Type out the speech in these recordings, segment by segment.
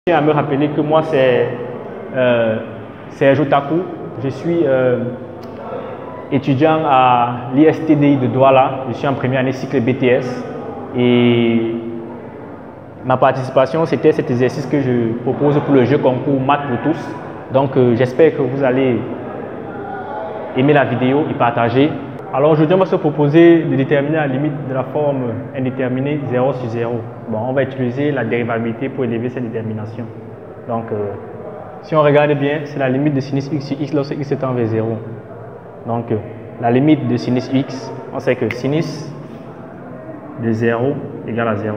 Je tiens à me rappeler que moi, c'est Serge Taku. Je suis étudiant à l'ISTDI de Douala. Je suis en première année cycle BTS. Et ma participation, c'était cet exercice que je propose pour le jeu concours Maths pour tous. Donc, j'espère que vous allez aimer la vidéo et partager. Alors aujourd'hui, on va se proposer de déterminer la limite de la forme indéterminée 0 sur 0. Bon, on va utiliser la dérivabilité pour élever cette détermination. Donc, si on regarde bien, c'est la limite de sinus x sur x lorsque x tend vers 0. Donc, la limite de sinus x, on sait que sinus de 0 égale à 0.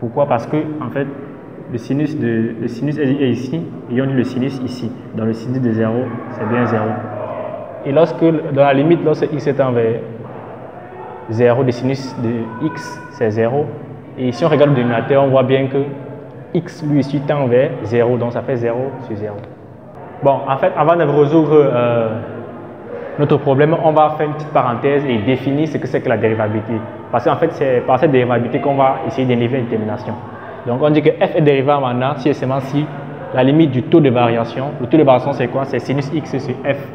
Pourquoi? Parce que, en fait, le sinus est ici et on dit le sinus ici. Dans le sinus de 0, c'est bien 0. Et lorsque, dans la limite, lorsque x tend vers 0, le sinus de x, c'est 0. Et si on regarde le dénominateur, on voit bien que x, lui, ici, tend vers 0. Donc, ça fait 0 sur 0. Bon, en fait, avant de résoudre notre problème, on va faire une petite parenthèse et définir ce que c'est que la dérivabilité. Parce qu'en fait, c'est par cette dérivabilité qu'on va essayer d'élever la détermination. Donc, on dit que f est dérivable en a si et seulement si la limite du taux de variation. Le taux de variation, c'est quoi? C'est sinus x sur f.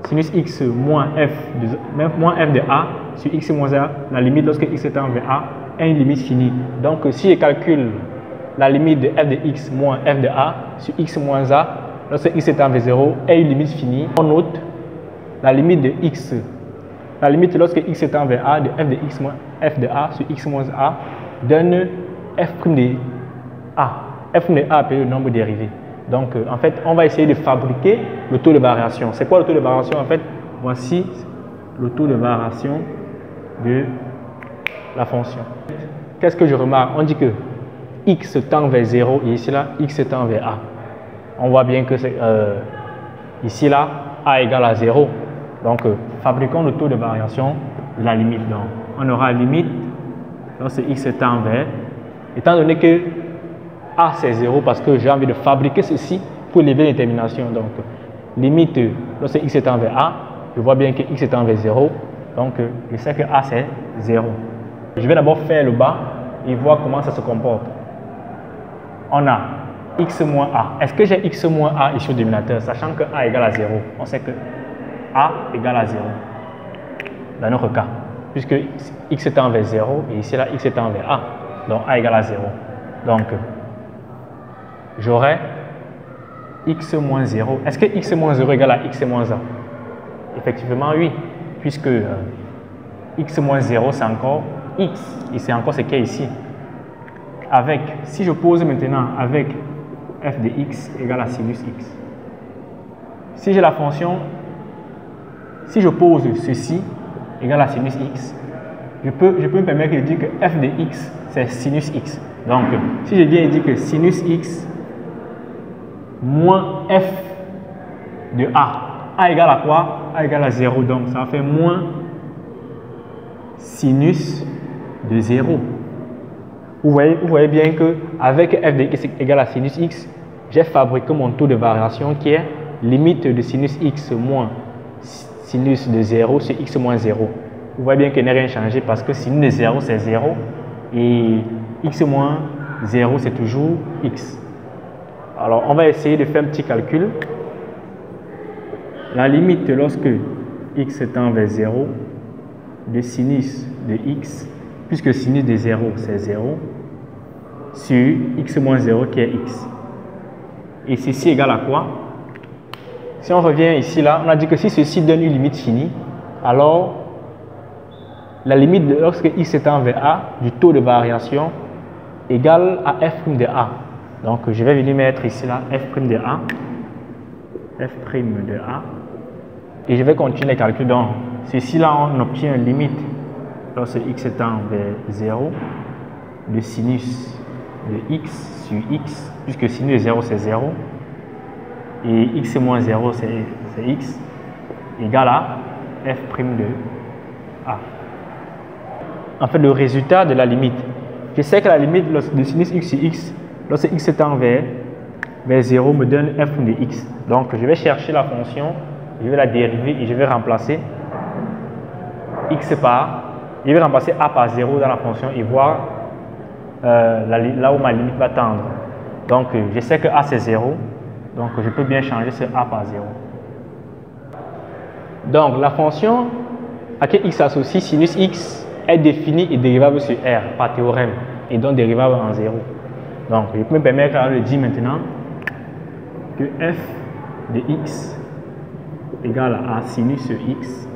Sinus x moins f de a sur x moins a, la limite lorsque x tend vers a est une limite finie. Donc, si je calcule la limite de f de x moins f de a sur x moins a, lorsque x tend vers 0, est une limite finie. On note la limite de x, la limite lorsque x tend vers a de f de x moins f de a sur x moins a donne f' de a. F' de a appelé le nombre dérivé. Donc, en fait, on va essayer de fabriquer le taux de variation. C'est quoi le taux de variation? En fait, voici le taux de variation de la fonction. Qu'est-ce que je remarque? On dit que x tend vers 0 et ici là, x tend vers a. On voit bien que c'est ici là, a égale à 0. Donc, fabriquons le taux de variation de la limite. Donc, on aura la limite lorsque x tend vers, étant donné que a c'est 0 parce que j'ai envie de fabriquer ceci pour élever la détermination. Donc, limite lorsque x tend vers a, je vois bien que x tend vers 0. Donc, je sais que a c'est 0. Je vais d'abord faire le bas et voir comment ça se comporte. On a x moins a. Est-ce que j'ai x moins a ici au dénominateur, sachant que a égale à 0? On sait que a égale à 0 dans notre cas, puisque x tend vers 0 et ici là, x tend vers a. Donc, a égale à 0. Donc, j'aurai x moins 0. Est-ce que x moins 0 égale à x moins a? Effectivement, oui, puisque x moins 0, c'est encore x, et c'est encore ce qui est ici. Avec, si je pose maintenant avec f de x égale à sinus x. Si j'ai la fonction, si je pose ceci égale à sinus x, je peux me permettre de dire que f de x, c'est sinus x. Donc, si je viens et dis que sinus x moins f de a égale à quoi? A égale à 0. Donc, ça fait moins sinus de 0. Vous voyez bien que avec f de x égale à sinus x, j'ai fabriqué mon taux de variation qui est limite de sinus x moins sinus de 0 sur x moins 0. Vous voyez bien qu'il n'a rien changé parce que sinus de 0 c'est 0 et x moins 0 c'est toujours x. Alors on va essayer de faire un petit calcul. La limite lorsque x tend vers 0 de sinus de x, puisque sinus de 0 c'est 0, sur x moins 0 qui est x. Et ceci égale à quoi? Si on revient ici là, on a dit que si ceci donne une limite finie, alors la limite lorsque x tend vers a du taux de variation égale à f' de a. Donc je vais venir mettre ici là f' de a, f' de a, et je vais continuer les calculs. Donc ceci là, on obtient une limite lorsque x tend vers 0 de sinus de x sur x, puisque sinus de 0 c'est 0 et x moins 0 c'est x, égale à f' de a. En fait, le résultat de la limite, je sais que la limite de sinus x sur x, lorsque x tend vers 0, me donne f' de x. Donc, je vais chercher la fonction, je vais la dériver et je vais remplacer x par, je vais remplacer a par 0 dans la fonction et voir là où ma limite va tendre. Donc, je sais que A c'est 0. Donc, je peux bien changer ce A par 0. Donc, la fonction à laquelle x associe sinus x est définie et dérivable sur R par théorème et donc dérivable en 0. Donc, je peux me permettre de dire maintenant que f de x égale à sinus x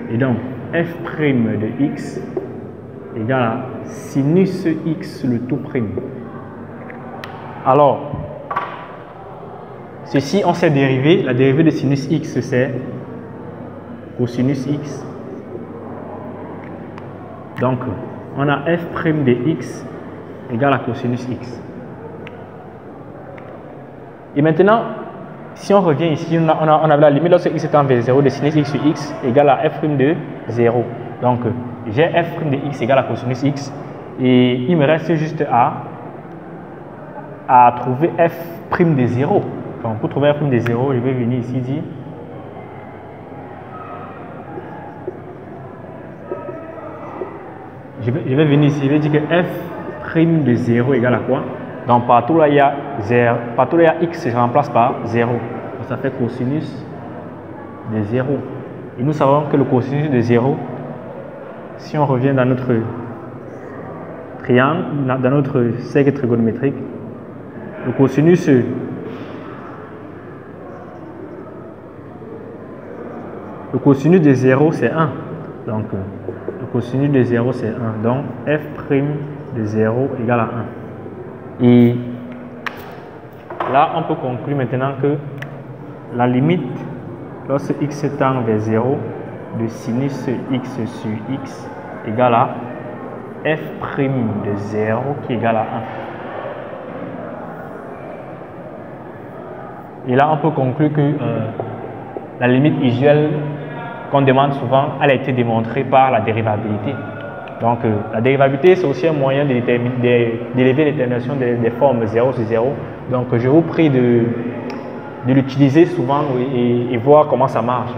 et donc f' de x égale à sinus x le tout prime. Alors, ceci on sait dériver. La dérivée de sinus x c'est cosinus x. Donc, on a f' de x égale à cosinus x. Et maintenant, si on revient ici, on avait la limite lorsque x est envers 0 de sinus x sur x égale à f' de 0. Donc, j'ai f' de x égale à cosinus x et il me reste juste à trouver f' de 0. Donc, pour trouver f' de 0, je vais venir ici dire je vais venir ici, je vais dire que f' de 0 égale à quoi? Donc partout là il y a 0, partout là il y a x, je remplace par 0. Donc, ça fait cosinus de 0. Et nous savons que le cosinus de 0, si on revient dans notre triangle, dans notre cercle trigonométrique, le cosinus de 0 c'est 1. Donc le cosinus de 0 c'est 1. Donc f' de 0 égale à 1. Et là, on peut conclure maintenant que la limite, lorsque x tend vers 0, de sinus x sur x égale à f' de 0 qui égale à 1. Et là, on peut conclure que la limite usuelle qu'on demande souvent, elle a été démontrée par la dérivabilité. Donc, la dérivabilité, c'est aussi un moyen d'élever l'éternisation des formes 0 sur 0. Donc, je vous prie de l'utiliser souvent et voir comment ça marche.